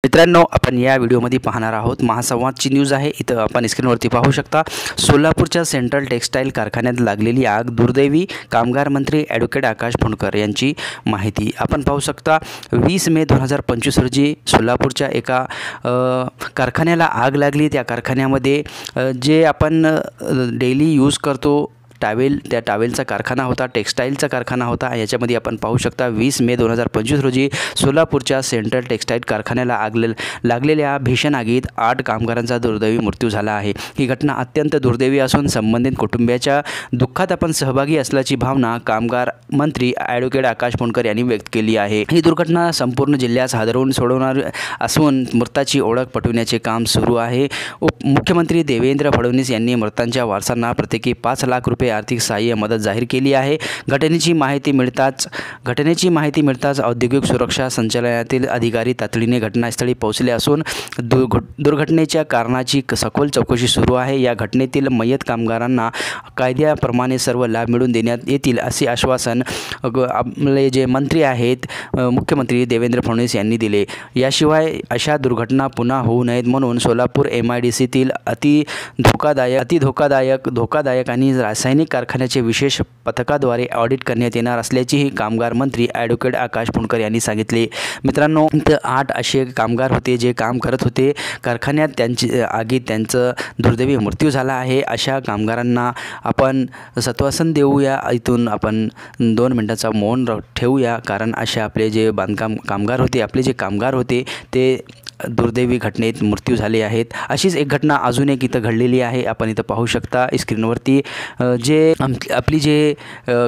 मित्रांनो, आपण या व्हिडिओमध्ये पाहणार आहोत महासंवादची न्यूज आहे। इथं आपण स्क्रीनवरती पाहू शकता सोलापूरच्या सेंट्रल टेक्सटाईल कारखान्यात लागलेली आग, दुर्दैवी कामगार मंत्री ॲडव्होकेट आकाश फुंडकर यांची माहिती आपण पाहू शकता। 20 मे 2025 रोजी सोलापूरच्या एका कारखान्याला आग लागली। त्या कारखान्यामध्ये जे आपण डेली यूज करतो त्या टावेलचा कारखाना होता, टेक्सटाईलचा कारखाना होता। याच्यामध्ये आपण पाहू शकता 20 मे 2025 रोजी सोलापूरच्या सेंट्रल टेक्सटाईल कारखान्याला आग लागलेल्या भीषण आगीत 8 कामगारांचा दुर्दैवी मृत्यू झाला आहे। ही घटना अत्यंत दुर्दैवी असून संबंधित कुटुंबियाच्या दुःखात आपण सहभागी असल्याची भावना कामगार मंत्री ॲडव्होकेट आकाश फुंडकर यांनी व्यक्त केली आहे। ही दुर्घटना संपूर्ण जिल्ह्यास हादरवून सोडवणार असून मृताची ओळख पटवण्याचे काम सुरू आहे। मुख्यमंत्री देवेंद्र फडणवीस यांनी मृतांच्या वारसांना प्रत्येकी 5 लाख रुपये आर्थिक सहाय्य मदत जाहीर केली आहे। घटनेची माहिती मिळताच औद्योगिक सुरक्षा संचालनालयातील अधिकारी तातडीने घटनास्थळी पोहोचले असून दुर्घटनेच्या कारणाची सखोल चौकशी सुरू आहे। या घटनेतील मयत कामगारांना कायद्याप्रमाणे सर्व लाभ मिळवून देण्यात येतील असे आश्वासन आपले जे मंत्री आहेत मुख्यमंत्री देवेंद्र फडणवीस यांनी दिले। याशिवाय अशा दुर्घटना पुन्हा होऊ नयेत म्हणून सोलापूर MIDCतील अति धोकादायक आणि रासायनिक कारखान्याचे विशेष पथकाद्वारे ऑडिट करण्यात येणार असल्याचेही कामगार मंत्री ॲडव्होकेट आकाश फुंडकर यांनी सांगितले। मित्रांनो, 8 असे कामगार होते जे काम करत होते कारखान्यात, त्यांचं दुर्दैवी मृत्यू झाला आहे। अशा कामगारांना आपण सत्वासन देऊया, इथून आपण 2 मिनिटाचा मौन ठेवूया, कारण अशा आपले जे बांधकाम कामगार होते ते दुर्दैवी घटनेत मृत्यू झाले आहेत। अशीच एक घटना अजून एक इथं घडलेली आहे, आपण इथं पाहू शकता स्क्रीनवरती। आपली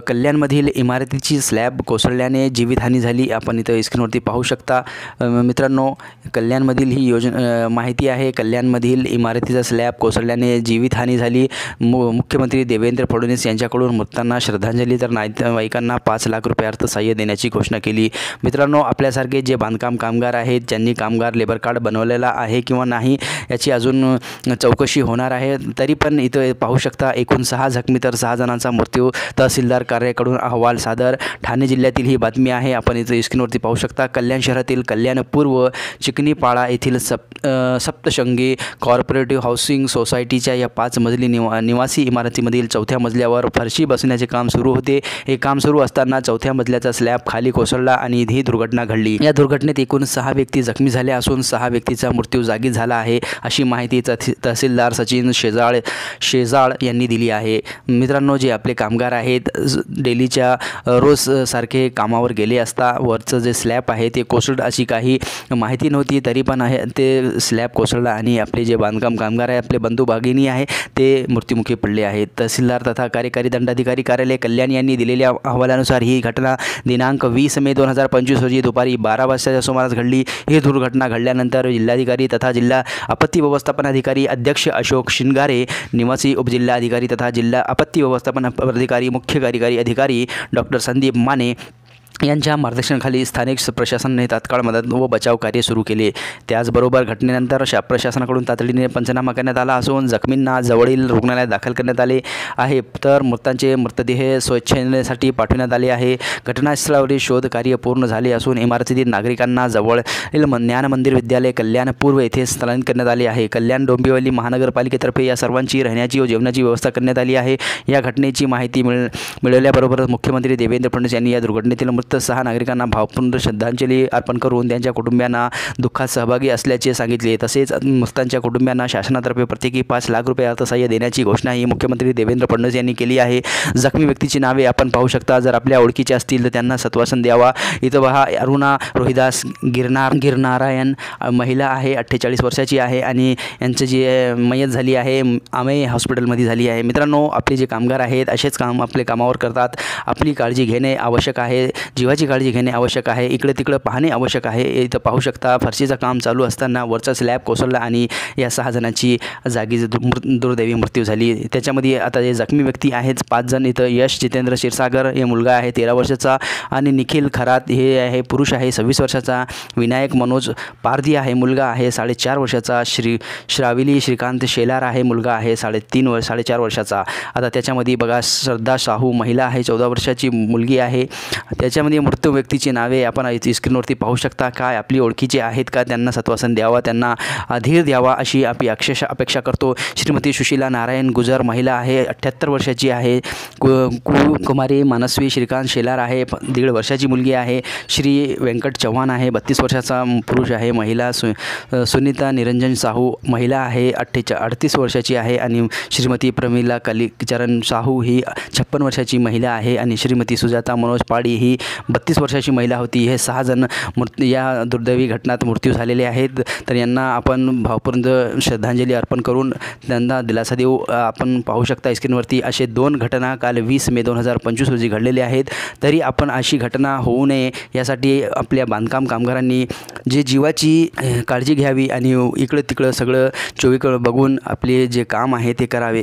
कल्याणमधील इमारतीची स्लॅब कोसळल्याने जीवितहानी झाली, आपण इथं स्क्रीनवरती पाहू शकता। मित्रांनो, कल्याणमधील ही माहिती आहे। कल्याणमधील इमारतीचा स्लॅब कोसळल्याने जीवितहानी झाली। मुख्यमंत्री देवेंद्र फडणवीस यांच्याकडून मृतांना श्रद्धांजली तर नातेवाईकांना 5 लाख रुपये अर्थसहाय्य देण्याची घोषणा केली। मित्रांनो, आपल्यासारखे जे बांधकाम कामगार आहेत, ज्यांनी कामगार लेबर कार्ड बनवलेला आहे किंवा नाही याची अजून चौकशी होणार आहे। तरी पण इथं पाहू शकता एकूण 6 जखमी तर 6 जणांचा मृत्यू। तहसीलदार कार्यालयाकडून अहवाल सादर। ठाणे जिल्ह्यातील ही बातमी आहे, आपण इथं स्क्रीनवरती पाहू शकता। कल्याण शहरातील कल्याण पूर्व चिकनीपाडा येथील सप्तशृंगी कॉर्पोरेटिव्ह हाऊसिंग सोसायटीच्या या 5 मजली निवासी इमारतीमधील 4थ्या मजल्यावर फरशी बसवण्याचे काम सुरू होते। हे काम सुरू असताना 4थ्या मजल्याचा स्लॅब खाली कोसळला आणि ही दुर्घटना घडली। या दुर्घटनेत एकूण 6 व्यक्ती जखमी झाले असून 6 व्यक्तीचा मृत्यू जागीच झाला आहे, अशी माहिती तहसीलदार सचिन शेजाळ यांनी दिली आहे। मित्रांनो, जे आपले कामगार आहेत डेलीच्या रोज सारखे कामावर गेले असता वरचं जे स्लॅब आहे ते कोसळलं अशी काही माहिती नव्हती, तरी पण आहे ते स्लॅब कोसळला आणि आपले जे बांधकाम कामगार आहे, आपले बंधू भगिनी आहे, ते मृत्युमुखी पडले आहेत। तहसीलदार तथा कार्यकारी दंडाधिकारी कार्यालय कल्याण यांनी दिलेल्या अहवालानुसार ही घटना दिनांक 20 मे 2025 रोजी दुपारी 12 वाजताच्या सुमारास घडली। ही दुर्घटना घडल्यानंतर जिल्हाधिकारी तथा जिल्हा आपत्ती व्यवस्थापन अधिकारी अध्यक्ष अशोक शिंगारे, निवासी उपजिल्हाधिकारी तथा जिल्हा आपत्ती व्यवस्थापन अधिकारी मुख्य कार्यकारी अधिकारी डॉक्टर संदीप माने यांच्या मार्गदर्शनाखाली स्थानिक प्रशासनाने तात्काळ मदत व बचाव कार्य सुरू केले। त्याचबरोबर घटनेनंतर प्रशासनाकडून तातडीने पंचनामा करण्यात आला असून जखमींना जवळील रुग्णालयात दाखल करण्यात आले आहे, तर मृतांचे मृतदेह स्वच्छतेसाठी पाठवण्यात आले आहे। घटनास्थळावरील शोध कार्य पूर्ण झाले असून इमारतीतील नागरिकांना जवळील ज्ञान मंदिर विद्यालय कल्याण पूर्व येथे स्थलांतरित करण्यात आले आहे। कल्याण डोंबिवली महानगरपालिकेतर्फे या सर्वांची राहण्याची व जेवणाची व्यवस्था करण्यात आली आहे। या घटनेची माहिती मिळाल्याबरोबरच मुख्यमंत्री देवेंद्र फडणवीस यांनी या दुर्घटनेतील मृत 6 नागरिकांना भावपूर्ण श्रद्धांजली अर्पण करून त्यांच्या कुटुंबियांना दुःखात सहभागी असल्याचे सांगितले। तसेच मृतांच्या कुटुंबियांना शासनातर्फे प्रत्येकी 5 लाख रुपये अर्थसहाय्य देण्याची घोषणाही मुख्यमंत्री देवेंद्र फडणवीस यांनी केली आहे। जखमी व्यक्तीची नावे आपण पाहू शकता, जर आपल्या ओळखीचे असतील तर त्यांना सत्वासन द्यावा। इथं पहा, अरुणा रोहिदास गिरनारायण महिला आहे, 48 वर्षाची आहे आणि यांची जी मयत झाली आहे आमे हॉस्पिटलमध्ये झाली आहे। मित्रांनो, आपले जे कामगार आहेत असेच काम आपले कामावर करतात, आपली काळजी घेणे आवश्यक आहे, जीवाची काळजी घेणे आवश्यक आहे, इकडे तिकडे पाहणे आवश्यक आहे। इथं पाहू शकता फरशीचं काम चालू असताना वरचा स्लॅब कोसळला आणि या 6 जणांची जागीच दुर्दैवी मृत्यू झाली। त्याच्यामध्ये आता जे जखमी व्यक्ती आहेत 5 जण, इथं यश जितेंद्र क्षीरसागर हे मुलगा आहे 13 वर्षाचा आणि निखिल खरात हे आहे पुरुष आहे 26 वर्षाचा, विनायक मनोज पारधी आहे मुलगा आहे 4.5 वर्षाचा, श्राविली श्रीकांत शेलार आहे मुलगा आहे 3.5-4 वर्षाचा। आता त्याच्यामध्ये बघा श्रद्धा शाहू महिला आहे 14 वर्षाची मुलगी आहे, त्याच्या याच्यामध्ये मृत व्यक्तीची नावे आपण स्क्रीनवरती पाहू शकता. काय आपली ओळखीचे आहेत का? त्यांना सत्वासन द्यावा, त्यांना धीर द्यावा अशी आपली अपेक्षा करतो. श्रीमती सुशीला नारायण गुजर महिला आहे, 78 वर्षाची आहे. कुमारी मनस्वी श्रीकांत शेलार आहे, 1.5 वर्षाची मुलगी आहे. श्री व्यंकट चव्हाण आहे, 32 वर्षाचा पुरुष आहे. महिला सुनीता निरंजन साहू महिला आहे, 38 वर्षाची आहे. आणि श्रीमती प्रमिला कालीचरण साहू ही 56 वर्षाची महिला आहे. आणि श्रीमती सुजाता मनोज पाडी ही 32 वर्षाची महिला होती. हे 6 जण या दुर्दैवी घटनात मृत्यू झालेले आहेत. तर यांना आपण भावपूर्ण श्रद्धांजली अर्पण करून त्यांना दिलासा देऊ. आपण पाहू शकता स्क्रीनवरती असे 2 घटना काल 20 मे 2025 रोजी घडलेले आहेत. तरी आपण अशी घटना होऊ नये यासाठी आपल्या बांधकाम कामगारांनी जे जीवाची काळजी घ्यावी आणि इकडं तिकडं सगळं चोवीकडं बघून आपले जे काम आहे ते करावे.